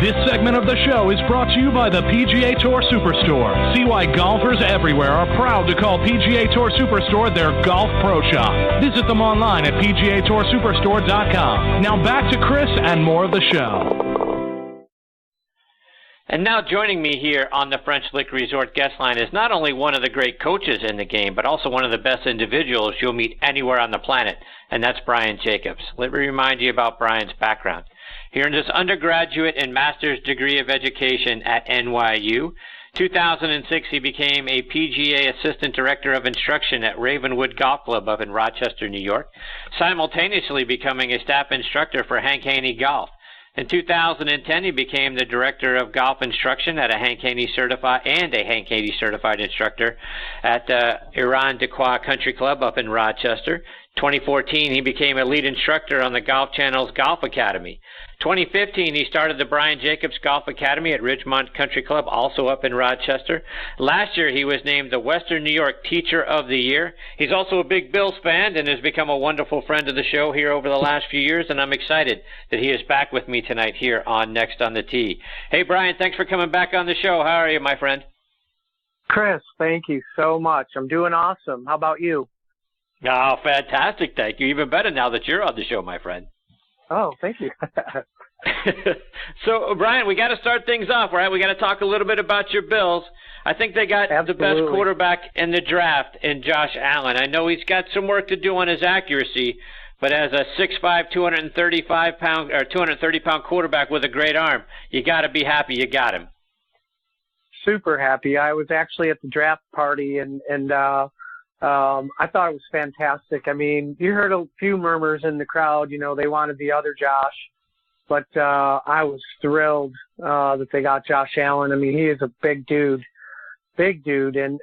This segment of the show is brought to you by the PGA Tour Superstore. See why golfers everywhere are proud to call PGA Tour Superstore their golf pro shop. Visit them online at PGATourSuperstore.com. Now back to Chris and more of the show. And now joining me here on the French Lick Resort guest line is not only one of the great coaches in the game, but also one of the best individuals you'll meet anywhere on the planet, and that's Brian Jacobs. Let me remind you about Brian's background. He earned his undergraduate and master's degree of education at NYU. 2006, he became a PGA Assistant Director of Instruction at Ravenwood Golf Club up in Rochester, New York, simultaneously becoming a staff instructor for Hank Haney Golf. In 2010, he became the Director of Golf Instruction at a Hank Haney certified instructor at Irondequoit Country Club up in Rochester. 2014, he became a lead instructor on the Golf Channel's Golf Academy. 2015, he started the Brian Jacobs Golf Academy at Ridgemont Country Club, also up in Rochester. Last year, he was named the Western New York Teacher of the Year. He's also a big Bills fan and has become a wonderful friend of the show here over the last few years, and I'm excited that he is back with me tonight here on Next on the Tee. Hey, Brian, thanks for coming back on the show. How are you, my friend? Chris, thank you so much. I'm doing awesome. How about you? Oh, fantastic. Thank you. Even better now that you're on the show, my friend. Oh, thank you. So, Brian, we got to start things off, right? We got to talk a little bit about your Bills. I think they got the best quarterback in the draft in Josh Allen. I know he's got some work to do on his accuracy, but as a 6'5", 230-pound quarterback with a great arm, you got to be happy you got him. Super happy. I was actually at the draft party, and I thought it was fantastic. I mean, you heard a few murmurs in the crowd. You know, they wanted the other Josh, but I was thrilled that they got Josh Allen. I mean, he is a big dude, and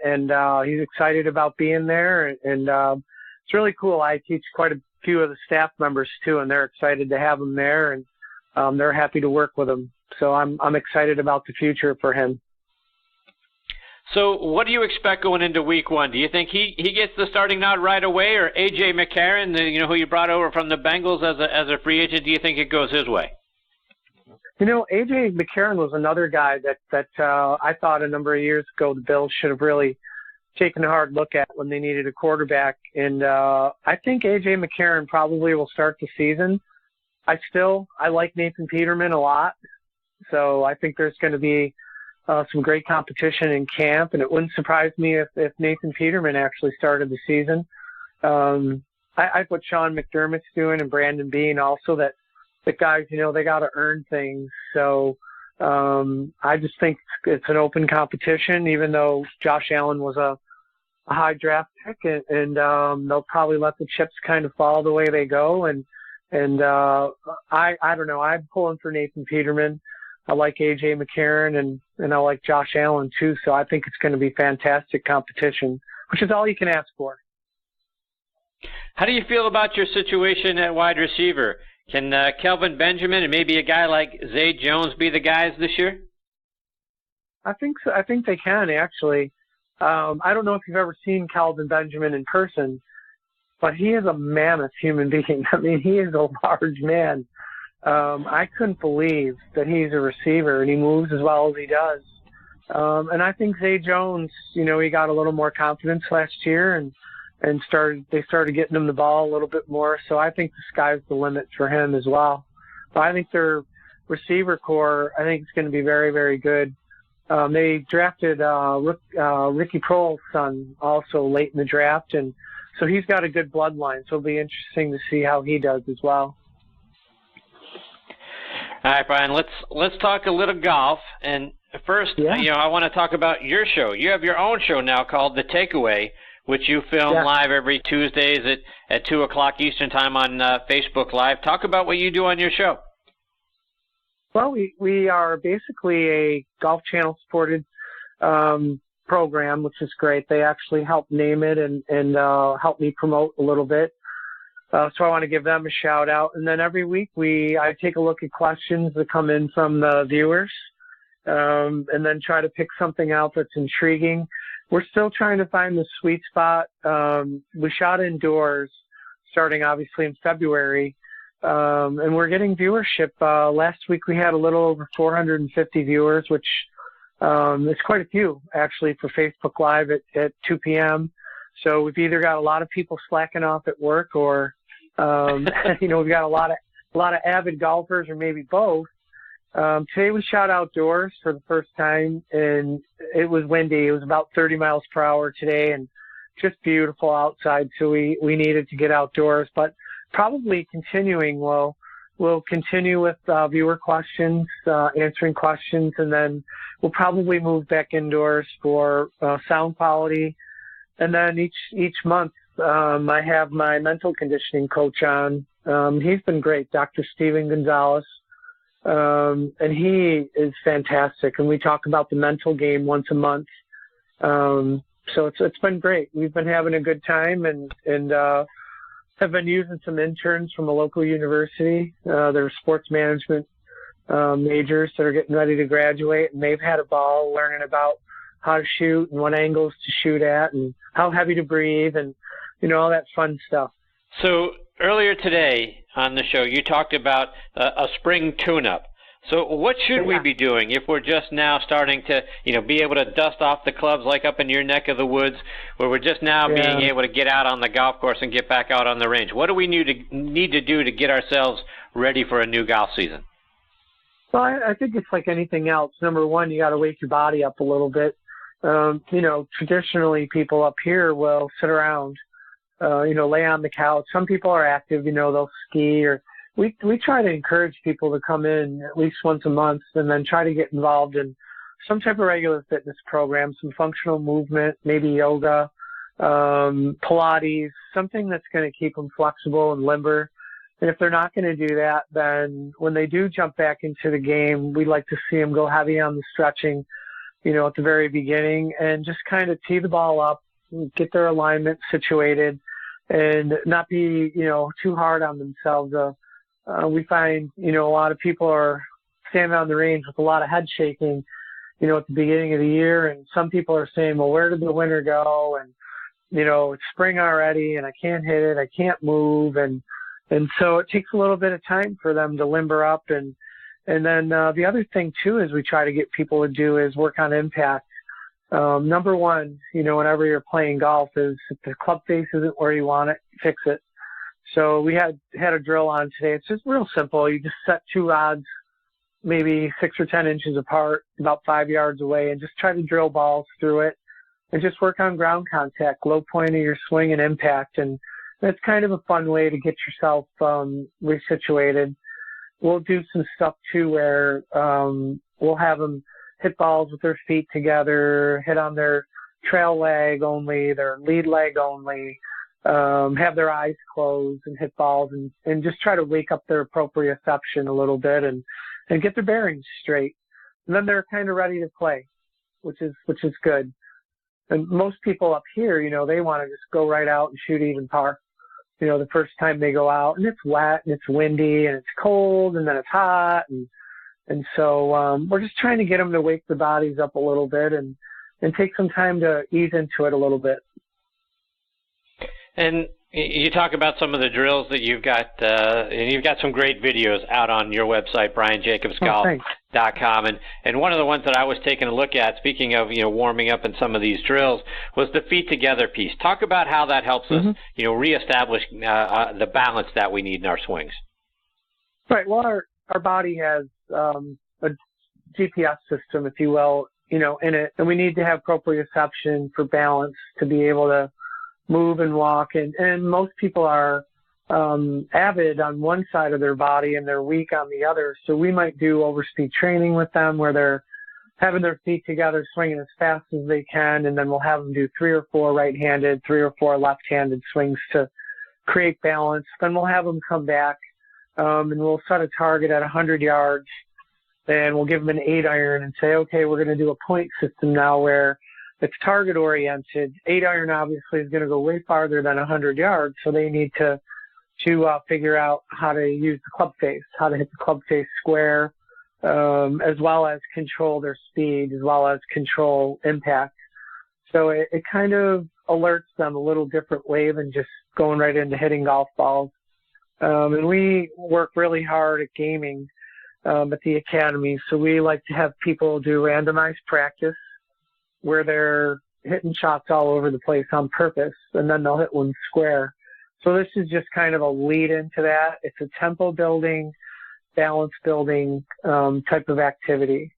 he's excited about being there, and it's really cool. I teach quite a few of the staff members too, and they're excited to have him there, and they're happy to work with him. So I'm excited about the future for him. So what do you expect going into week one? Do you think he gets the starting nod right away, or A.J. McCarron, who you brought over from the Bengals as a free agent, do you think it goes his way? You know, A.J. McCarron was another guy that I thought a number of years ago the Bills should have really taken a hard look at when they needed a quarterback. And I think A.J. McCarron probably will start the season. I like Nathan Peterman a lot. So I think there's going to be some great competition in camp, and it wouldn't surprise me if Nathan Peterman actually started the season. I what Sean McDermott's doing and Brandon Beane also, that the guys, they got to earn things. So I just think it's an open competition, even though Josh Allen was a high draft pick, and they'll probably let the chips kind of fall the way they go. And I don't know. I'm pulling for Nathan Peterman. I like A.J. McCarron, and I like Josh Allen too, so I think it's going to be fantastic competition, which is all you can ask for. How do you feel about your situation at wide receiver? Can Kelvin Benjamin and maybe a guy like Zay Jones be the guys this year? I think so. I think they can, actually. I don't know if you've ever seen Kelvin Benjamin in person, but he is a mammoth human being. I mean, he is a large man. I couldn't believe that he's a receiver and he moves as well as he does. And I think Zay Jones, he got a little more confidence last year and they started getting him the ball a little bit more. So I think the sky's the limit for him as well. But I think their receiver core, I think it's going to be very, very good. They drafted Ricky Proehl's son also late in the draft, and so he's got a good bloodline. So it'll be interesting to see how he does as well. All right, Brian, let's talk a little golf. And first, I want to talk about your show. You have your own show now called The Takeaway, which you film live every Tuesdays at 2 o'clock Eastern Time on Facebook Live. Talk about what you do on your show. Well, we are basically a Golf Channel supported program, which is great. They actually helped name it and help me promote a little bit. So I want to give them a shout out. And then every week I take a look at questions that come in from the viewers, and then try to pick something out that's intriguing. We're still trying to find the sweet spot. We shot indoors starting obviously in February. And we're getting viewership. Last week we had a little over 450 viewers, which is quite a few actually for Facebook Live at 2 p.m. So we've either got a lot of people slacking off at work, or we've got a lot of avid golfers, or maybe both. Today we shot outdoors for the first time, and it was windy. It was about 30 miles per hour today, and just beautiful outside. So we needed to get outdoors, but probably continuing. We'll continue with viewer questions, answering questions, and then we'll probably move back indoors for sound quality. And then each month, I have my mental conditioning coach on. He's been great, Dr. Steven Gonzalez. And he is fantastic. And we talk about the mental game once a month. So it's been great. We've been having a good time, and have been using some interns from a local university. They're sports management majors that are getting ready to graduate, and they've had a ball learning about how to shoot and what angles to shoot at and how heavy to breathe and, all that fun stuff. So earlier today on the show, you talked about a spring tune-up. So what should we be doing if we're just now starting to, be able to dust off the clubs like up in your neck of the woods, where we're just now being able to get out on the golf course and get back out on the range? What do we need to do to get ourselves ready for a new golf season? Well, I think it's like anything else. Number one, you got to wake your body up a little bit. Traditionally people up here will sit around, lay on the couch. Some people are active, they'll ski, or we try to encourage people to come in at least once a month and then try to get involved in some type of regular fitness program, some functional movement, maybe yoga, Pilates, something that's going to keep them flexible and limber. And if they're not going to do that, then when they do jump back into the game, we like to see them go heavy on the stretching, at the very beginning, and just kind of tee the ball up, get their alignment situated, and not be, too hard on themselves. We find, a lot of people are standing on the range with a lot of head shaking, at the beginning of the year, and some people are saying, well, where did the winter go? And, it's spring already, and I can't hit it, I can't move, and so it takes a little bit of time for them to limber up. And then the other thing, too, is we try to get people to do is work on impact. Number one, whenever you're playing golf, is if the club face isn't where you want it, fix it. So we had a drill on today. It's just real simple. You just set two rods, maybe 6 or 10 inches apart, about 5 yards away, and just try to drill balls through it and just work on ground contact, low point of your swing and impact. And that's kind of a fun way to get yourself resituated. We'll do some stuff, too, where we'll have them hit balls with their feet together, hit on their trail leg only, their lead leg only, have their eyes closed and hit balls, and just try to wake up their proprioception a little bit and get their bearings straight. And then they're kind of ready to play, which is good. And most people up here, they want to just go right out and shoot even par. The first time they go out, and it's wet and it's windy and it's cold and then it's hot. And so we're just trying to get them to wake their bodies up a little bit and take some time to ease into it a little bit. And you talk about some of the drills that you've got, and you've got some great videos out on your website, BrianJacobsGolf.com. And one of the ones that I was taking a look at, speaking of, warming up in some of these drills, was the feet together piece. Talk about how that helps us, reestablish the balance that we need in our swings. Right. Well, our body has a GPS system, if you will, in it, and we need to have proprioception for balance to be able to move and walk, and most people are avid on one side of their body and they're weak on the other. So we might do overspeed training with them where they're having their feet together, swinging as fast as they can, and then we'll have them do 3 or 4 right-handed, 3 or 4 left-handed swings to create balance. Then we'll have them come back, and we'll set a target at 100 yards, and we'll give them an 8-iron and say, okay, we're going to do a point system now where it's target oriented. 8-iron obviously is going to go way farther than 100 yards, so they need to figure out how to use the club face, how to hit the club face square, as well as control their speed, as well as control impact. So it kind of alerts them a little different way than just going right into hitting golf balls. And we work really hard at gaming at the academy. So we like to have people do randomized practice where they're hitting shots all over the place on purpose, and then they'll hit one square. So this is just kind of a lead into that. It's a tempo building, balance building type of activity.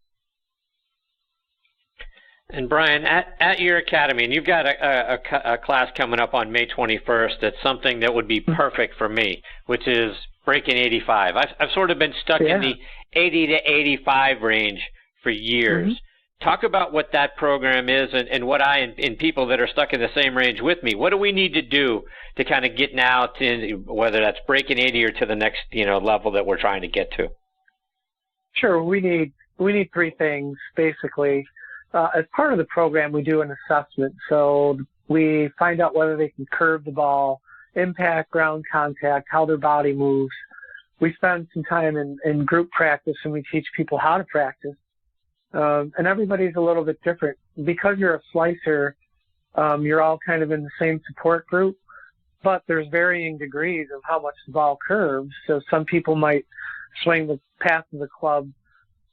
And Brian, at your academy, and you've got a class coming up on May 21st that's something that would be perfect for me, which is breaking 85. I've sort of been stuck in the 80 to 85 range for years. Talk about what that program is and what and people that are stuck in the same range with me. What do we need to do to kind of get now to whether that's breaking 80 or to the next level that we're trying to get to? Sure, we need three things basically. As part of the program, we do an assessment. So we find out whether they can curve the ball, impact, ground contact, how their body moves. We spend some time in group practice, and we teach people how to practice. And everybody's a little bit different. Because you're a slicer, you're all kind of in the same support group, but there's varying degrees of how much the ball curves. So some people might swing the path of the club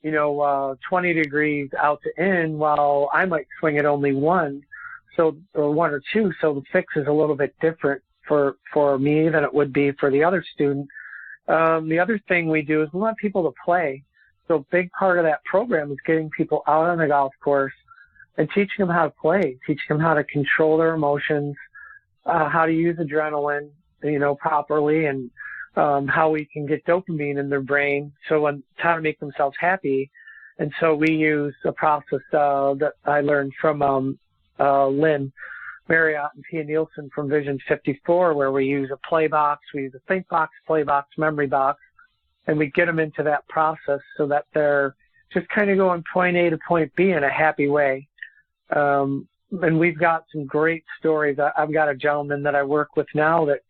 20 degrees out to in, while I might swing it only one or two. So the fix is a little bit different for me than it would be for the other student. The other thing we do is we want people to play. So a big part of that program is getting people out on the golf course and teaching them how to play, teaching them how to control their emotions, how to use adrenaline, properly, and how we can get dopamine in their brain, how to make themselves happy. And so we use a process that I learned from Lynn Marriott and Pia Nielsen from Vision 54, where we use a play box, we use a think box, play box, memory box, and we get them into that process so that they're just kind of going point A to point B in a happy way. And we've got some great stories. I've got a gentleman that I work with now that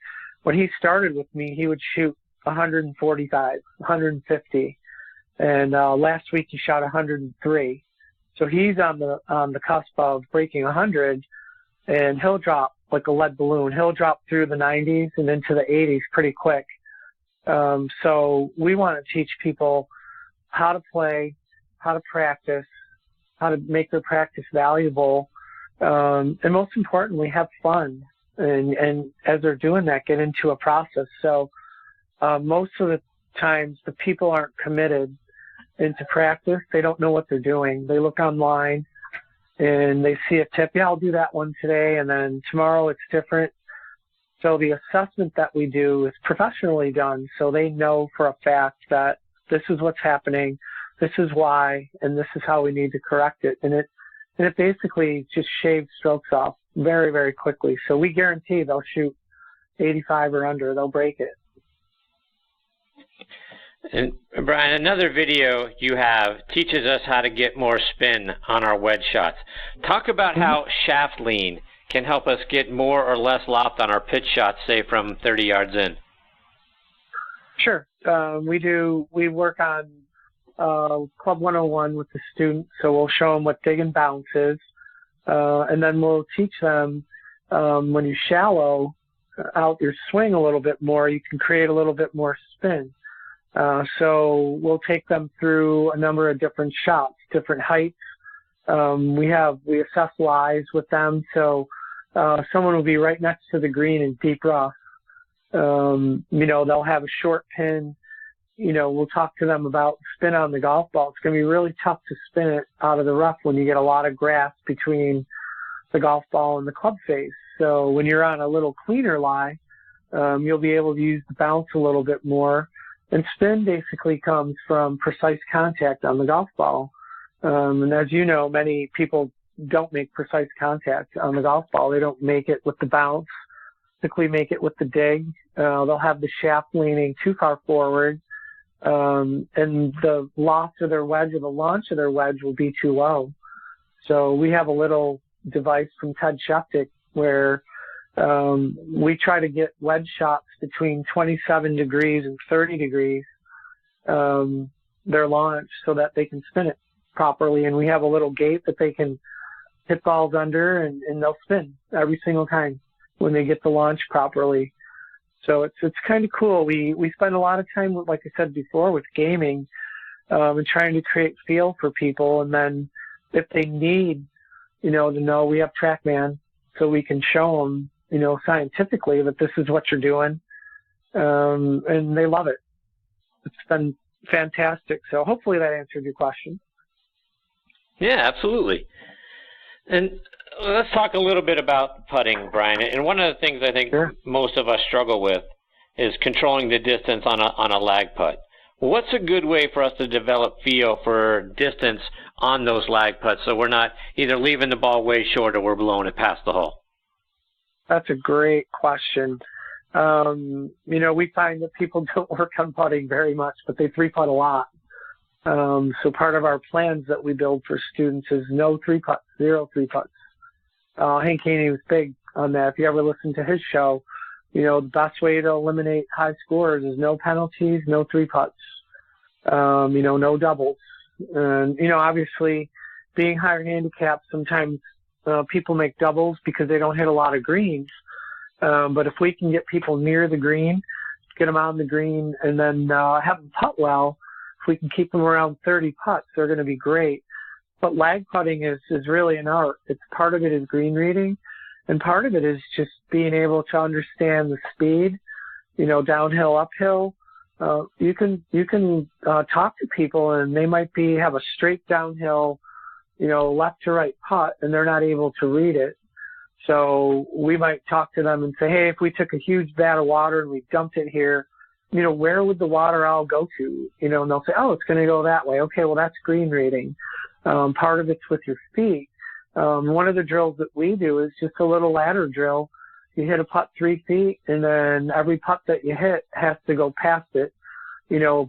when he started with me, he would shoot 145, 150. And last week he shot 103. So he's on the cusp of breaking 100, and he'll drop like a lead balloon. He'll drop through the 90s and into the 80s pretty quick. So we want to teach people how to play, how to practice, how to make their practice valuable, and most importantly, have fun. And as they're doing that, get into a process. So most of the times the people aren't committed into practice. They don't know what they're doing. They look online and they see a tip. Yeah, I'll do that one today, and then tomorrow it's different. So the assessment that we do is professionally done, so they know for a fact that this is what's happening, this is why, and this is how we need to correct it. And it basically just shaves strokes off very, very quickly. So we guarantee they'll shoot 85 or under. They'll break it. And Brian, another video you have teaches us how to get more spin on our wedge shots. Talk about how shaft lean can help us get more or less loft on our pitch shots, say from 30 yards in. Sure. We work on Club 101 with the students, so we'll show them what dig and bounce is, and then we'll teach them when you shallow out your swing a little bit more, you can create a little bit more spin. So we'll take them through a number of different shots, different heights. We assess lies with them, so someone will be right next to the green in deep rough. They'll have a short pin. We'll talk to them about spin on the golf ball. It's going to be really tough to spin it out of the rough when you get a lot of grass between the golf ball and the club face. So when you're on a little cleaner lie, you'll be able to use the bounce a little bit more. And spin basically comes from precise contact on the golf ball. And as you know, many people don't make precise contact on the golf ball. They don't make it with the bounce, typically make it with the dig. They'll have the shaft leaning too far forward, and the loft of their wedge or the launch of their wedge will be too low. So we have a little device from Ted Sheftick where we try to get wedge shots between 27 degrees and 30 degrees, their launch, so that they can spin it properly. And we have a little gate that they can hit balls under, and they'll spin every single time when they get the launch properly. So it's kind of cool. We spend a lot of time, like I said before, with gaming and trying to create feel for people. And then if they need, to know, we have TrackMan, so we can show them, scientifically that this is what you're doing. And they love it. It's been fantastic. So hopefully that answered your question. Yeah, absolutely. And let's talk a little bit about putting, Brian. And one of the things I think most of us struggle with is controlling the distance on a lag putt. What's a good way for us to develop feel for distance on those lag putts so we're not either leaving the ball way short or we're blowing it past the hole? That's a great question. We find that people don't work on putting very much, but they three-putt a lot. So part of our plans that we build for students is no three-putts, 0 three-putts. Hank Haney was big on that. If you ever listen to his show, the best way to eliminate high scores is no penalties, no three-putts, no doubles. And, obviously, being higher handicapped, sometimes people make doubles because they don't hit a lot of greens. But if we can get people near the green, get them on the green, and then have them putt well, if we can keep them around 30 putts, they're going to be great. But lag putting is really an art. It's part of it is green reading, and part of it is just being able to understand the speed, downhill, uphill. You can talk to people, and they might have a straight downhill, left to right putt, and they're not able to read it. So we might talk to them and say, hey, if we took a huge vat of water and we dumped it here, where would the water all go to? And they'll say, oh, it's going to go that way. Okay, well, that's green reading. Part of it's with your feet. One of the drills that we do is just a little ladder drill. You hit a putt 3 feet, and then every putt that you hit has to go past it,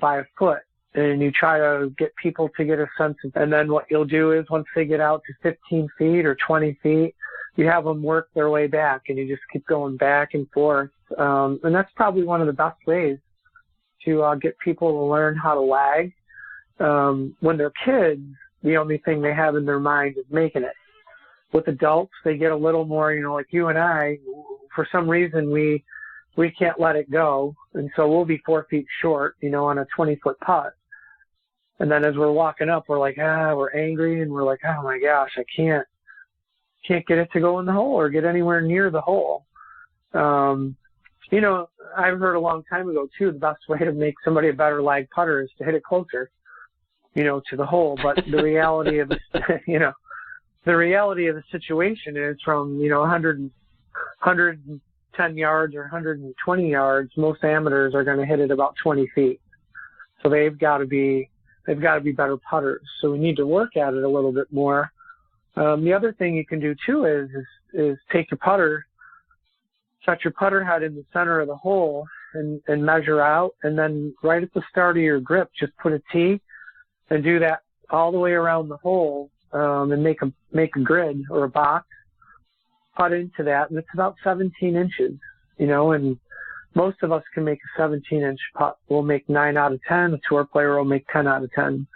by a foot. And you try to get people to get a sense of, and then what you'll do is once they get out to 15 feet or 20 feet, you have them work their way back, and you just keep going back and forth. And that's probably one of the best ways to get people to learn how to lag. When they're kids, the only thing they have in their mind is making it. With adults, they get a little more, like you and I, for some reason, we can't let it go. And so we'll be 4 feet short, on a 20-foot putt. And then as we're walking up, we're like, we're angry, and we're like, oh my gosh, I can't get it to go in the hole or get anywhere near the hole. I've heard a long time ago too, the best way to make somebody a better lag putter is to hit it closer, to the hole. But the reality of the reality of the situation is from 110 yards or 120 yards, most amateurs are going to hit it about 20 feet. So they've got to be better putters. So we need to work at it a little bit more. The other thing you can do too is take your putter, set your putter head in the center of the hole and measure out, and then right at the start of your grip, just put a tee and do that all the way around the hole, and make a grid or a box, putt into that, and it's about 17 inches, and most of us can make a 17-inch putt. We'll make 9 out of 10. A tour player will make 10 out of 10.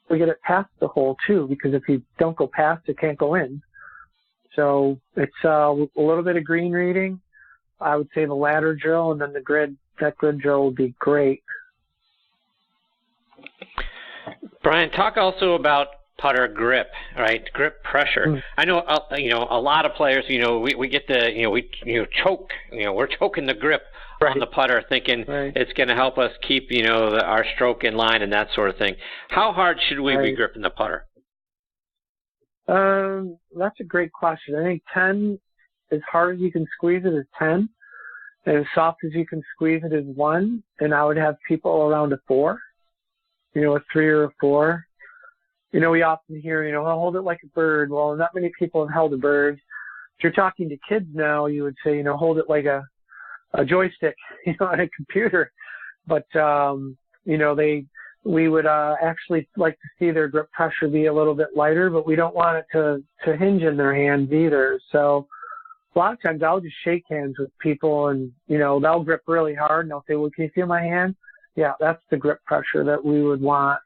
We get it past the hole too, because if you don't go past, it can't go in. So it's a little bit of green reading. I would say the ladder drill, and then that grid drill would be great. Brian, talk also about putter grip, right? Grip pressure. I know, a lot of players, we get we choke, we're choking the grip on the putter, thinking it's going to help us keep, our stroke in line and that sort of thing. How hard should we be gripping the putter? That's a great question. I think 10, as hard as you can squeeze it is 10, and as soft as you can squeeze it is 1, and I would have people around a 4, a 3 or a 4. We often hear, hold it like a bird. Well, not many people have held a bird. If you're talking to kids now, you would say, hold it like a joystick, on a computer. But, we would actually like to see their grip pressure be a little bit lighter, but we don't want it to hinge in their hands either. So a lot of times I'll just shake hands with people, and, they'll grip really hard, and they'll say, well, can you feel my hand? Yeah, that's the grip pressure that we would want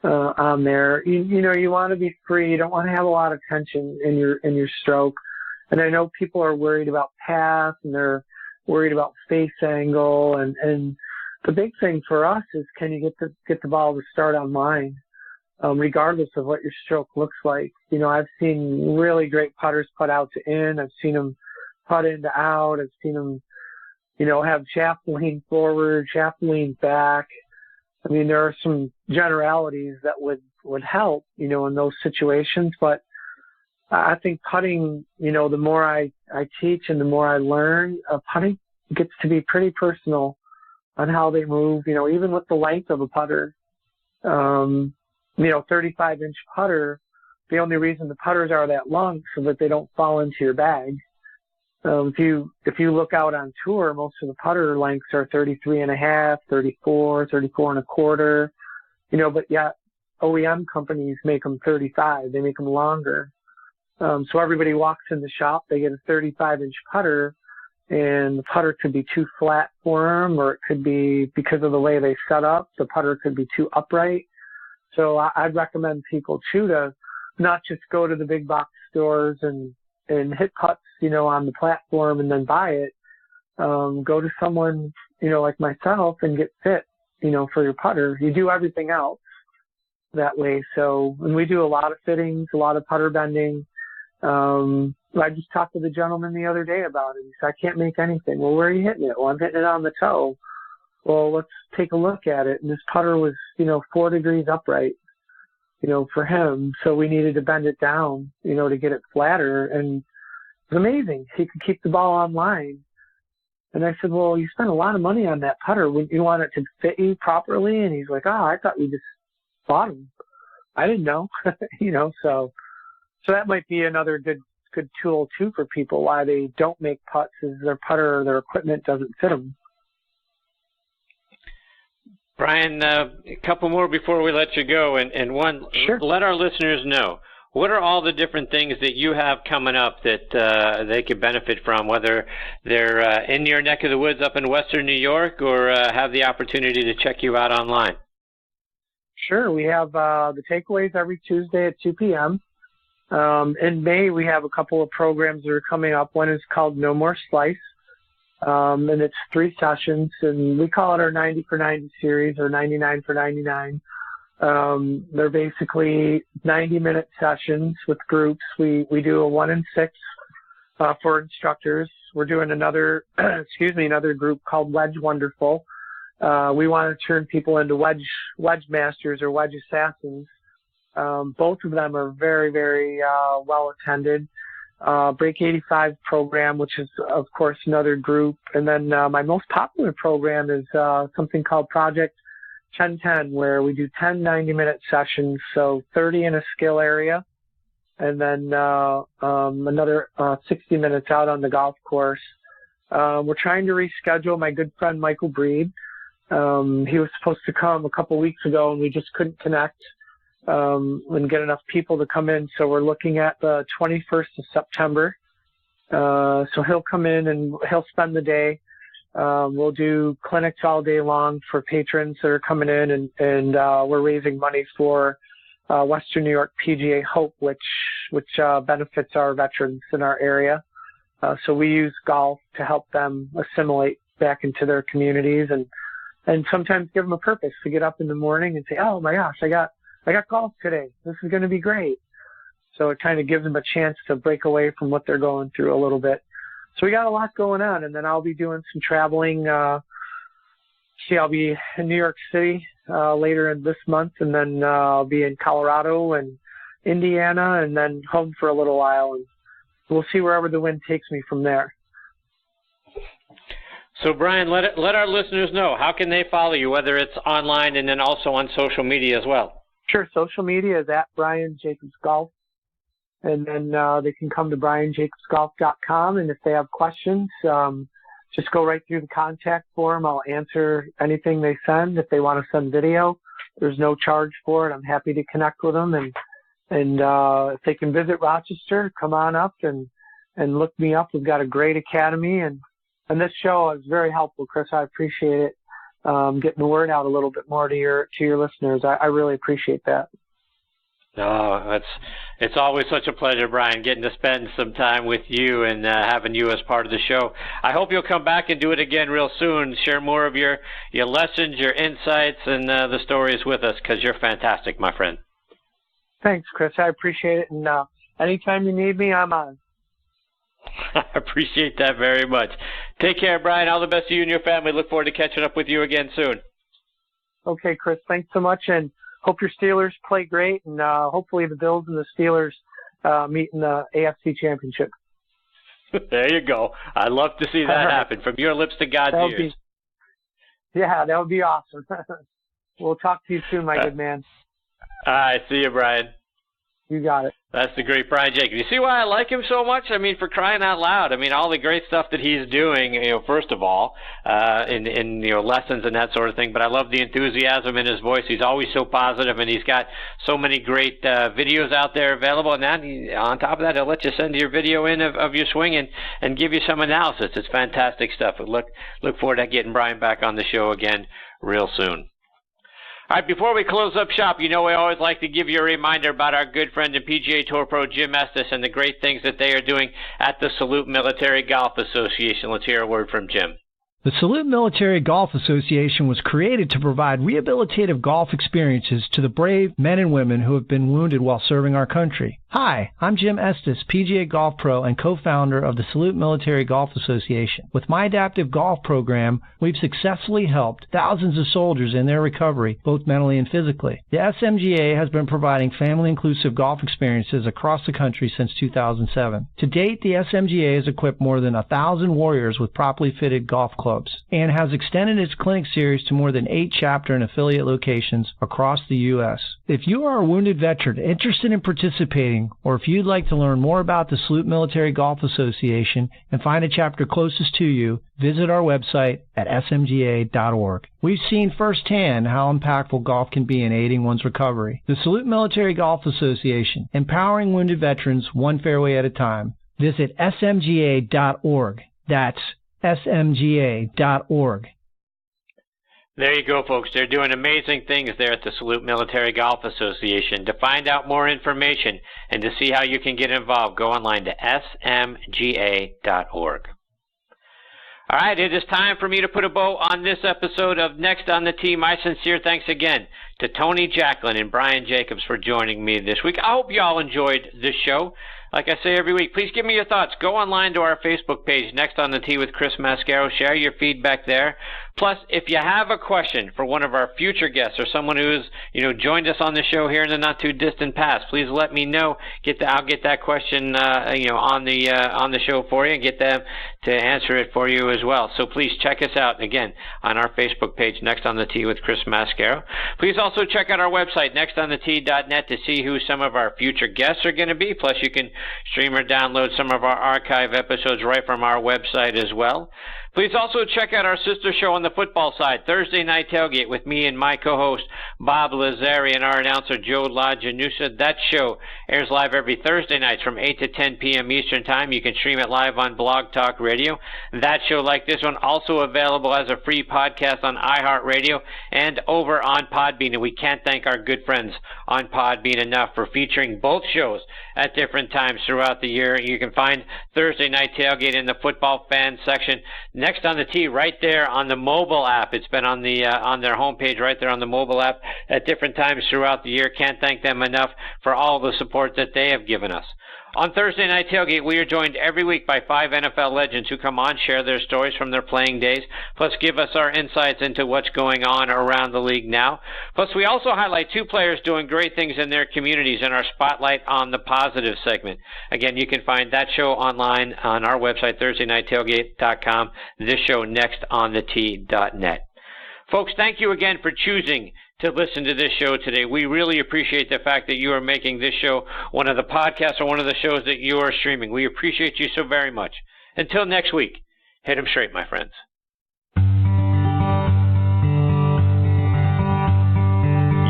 on there. You want to be free. You don't want to have a lot of tension in your stroke. And I know people are worried about path, and they're worried about face angle, and the big thing for us is, can you get the ball to start on line, regardless of what your stroke looks like. You know, I've seen really great putters putt out to in. I've seen them putt in to out. I've seen them, you know, have shaft lean forward, shaft lean back. I mean, there are some generalities that would help, you know, in those situations. But I think putting, you know, the more I teach and the more I learn, putting gets to be pretty personal on how they move, you know, even with the length of a putter. You know, 35-inch putter, the only reason the putters are that long so that they don't fall into your bag. If you look out on tour, most of the putter lengths are 33 and a half, 34, 34 and a quarter, you know, but yet OEM companies make them 35. They make them longer. So everybody walks in the shop, they get a 35-inch putter, and the putter could be too flat for them, or it could be, because of the way they set up, the putter could be too upright. So I'd recommend people too to not just go to the big box stores and hit putts, you know, on the platform and then buy it. Go to someone, you know, like myself and get fit, you know, for your putter. You do everything else that way. So, and we do a lot of fittings, a lot of putter bending. I just talked to the gentleman the other day about it. He said, I can't make anything. Well, where are you hitting it? Well, I'm hitting it on the toe. Well, let's take a look at it. And this putter was, you know, 4 degrees upright, you know, for him. So we needed to bend it down, you know, to get it flatter. And it was amazing. He could keep the ball on line. And I said, well, you spent a lot of money on that putter. Wouldn't you want it to fit you properly? And he's like, oh, I thought we just bought them. I didn't know, you know, so that might be another good tool too for people why they don't make putts, is their putter or their equipment doesn't fit them. Brian, a couple more before we let you go, and one, sure. Let our listeners know, what are all the different things that you have coming up that they could benefit from, whether they're in your neck of the woods up in Western New York or have the opportunity to check you out online? Sure. We have the takeaways every Tuesday at 2 p.m. In May, we have a couple of programs that are coming up. One is called No More Slice, and it's 3 sessions, and we call it our 90 for 90 series, or 99 for 99. They're basically 90-minute sessions with groups. We do a 1 in 6 for instructors. We're doing another group called Wedge Wonderful. We want to turn people into wedge masters or wedge assassins. Both of them are very, very well attended. Break 85 program, which is, of course, another group. And then my most popular program is something called Project 1010, where we do 10 90-minute sessions, so 30 in a skill area, and then another 60 minutes out on the golf course. We're trying to reschedule my good friend Michael Breed. He was supposed to come a couple weeks ago, and we just couldn't connect and get enough people to come in. So we're looking at the 21st of September. So he'll come in and he'll spend the day. We'll do clinics all day long for patrons that are coming in, and we're raising money for Western New York PGA Hope, which benefits our veterans in our area. So we use golf to help them assimilate back into their communities, and sometimes give them a purpose to get up in the morning and say, oh my gosh, I got golf today. This is going to be great. So it kind of gives them a chance to break away from what they're going through a little bit. So we got a lot going on, and then I'll be doing some traveling. I'll be in New York City later in this month, and then I'll be in Colorado and Indiana, and then home for a little while, and we'll see wherever the wind takes me from there. So Brian, let our listeners know, how can they follow you, whether it's online and then also on social media as well? Sure. Social media is at Brian Jacobs Golf. And then they can come to brianjacobsgolf.com, and if they have questions, just go right through the contact form. I'll answer anything they send. If they want to send video, there's no charge for it. I'm happy to connect with them. And if they can visit Rochester, come on up and look me up. We've got a great academy, and this show is very helpful, Chris. I appreciate it. Getting the word out a little bit more to your listeners. I really appreciate that. Oh, it's always such a pleasure, Brian, getting to spend some time with you and having you as part of the show. I hope you'll come back and do it again real soon. Share more of your lessons, your insights, and the stories with us, because you're fantastic, my friend. Thanks, Chris. I appreciate it. And anytime you need me, I'm on. I appreciate that very much. Take care, Brian. All the best to you and your family. Look forward to catching up with you again soon. Okay, Chris. Thanks so much, and hope your Steelers play great, and hopefully the Bills and the Steelers meet in the AFC Championship. There you go. I'd love to see that happen from your lips to God's ears. That would be awesome. We'll talk to you soon, my good man. All right. See you, Brian. You got it. That's the great Brian Jacobs. You see why I like him so much? I mean, for crying out loud. I mean, all the great stuff that he's doing, first of all, in lessons and that sort of thing. But I love the enthusiasm in his voice. He's always so positive, and he's got so many great videos out there available. And then on top of that, he'll let you send your video in of your swing and give you some analysis. It's fantastic stuff. Look forward to getting Brian back on the show again real soon. All right, before we close up shop, we always like to give you a reminder about our good friend and PGA Tour Pro Jim Estes and the great things that they are doing at the Salute Military Golf Association. Let's hear a word from Jim. The Salute Military Golf Association was created to provide rehabilitative golf experiences to the brave men and women who have been wounded while serving our country. Hi, I'm Jim Estes, PGA Golf Pro and co-founder of the Salute Military Golf Association. With my adaptive golf program, we've successfully helped thousands of soldiers in their recovery, both mentally and physically. The SMGA has been providing family-inclusive golf experiences across the country since 2007. To date, the SMGA has equipped more than 1,000 warriors with properly fitted golf clubs and has extended its clinic series to more than 8 chapter and affiliate locations across the U.S. If you are a wounded veteran interested in participating, or if you'd like to learn more about the Salute Military Golf Association and find a chapter closest to you, visit our website at smga.org. We've seen firsthand how impactful golf can be in aiding one's recovery. The Salute Military Golf Association, empowering wounded veterans one fairway at a time. Visit smga.org. That's smga.org. There you go, folks. They're doing amazing things there at the Salute Military Golf Association. To find out more information and to see how you can get involved, go online to smga.org. All right, it is time for me to put a bow on this episode of Next on the Tee. My sincere thanks again to Tony Jacklin and Brian Jacobs for joining me this week. I hope you all enjoyed this show. Like I say every week, please give me your thoughts. Go online to our Facebook page, Next on the Tee with Chris Mascaro. Share your feedback there. Plus, if you have a question for one of our future guests or someone who's joined us on the show here in the not too distant past, please let me know. I'll get that question on the show for you and get them to answer it for you as well. So please check us out again on our Facebook page, Next on the Tee with Chris Mascaro. Please also check out our website, nextonthetee.net, to see who some of our future guests are going to be. Plus, you can stream or download some of our archive episodes right from our website as well. Please also check out our sister show on the football side, Thursday Night Tailgate, with me and my co-host, Bob Lazari, and our announcer, Joe LaGenusa. That show airs live every Thursday nights from 8 to 10 p.m. Eastern Time. You can stream it live on Blog Talk Radio. That show, like this one, also available as a free podcast on iHeartRadio and over on Podbean. And we can't thank our good friends on Podbean enough for featuring both shows at different times throughout the year. You can find Thursday Night Tailgate in the football fan section. Next on the Tee right there on the mobile app. It's been on their homepage right there on the mobile app at different times throughout the year. Can't thank them enough for all the support that they have given us. On Thursday Night Tailgate, we are joined every week by 5 NFL legends who come on, share their stories from their playing days, plus give us our insights into what's going on around the league now. Plus, we also highlight 2 players doing great things in their communities in our Spotlight on the Positive segment. Again, you can find that show online on our website, ThursdayNightTailgate.com, this show nextonthetee.net. Folks, thank you again for choosing to listen to this show today. We really appreciate the fact that you are making this show one of the podcasts or one of the shows that you are streaming. We appreciate you so very much. Until next week, hit 'em straight, my friends.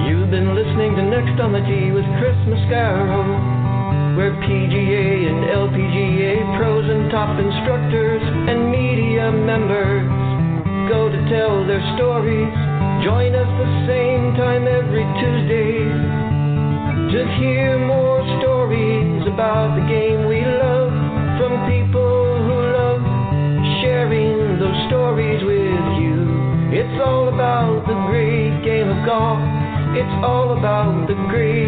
You've been listening to Next on the Tee with Chris Mascaro, where PGA and LPGA pros and top instructors and media members go to tell their stories. Join us the same time every Tuesday to hear golf. It's all about the green.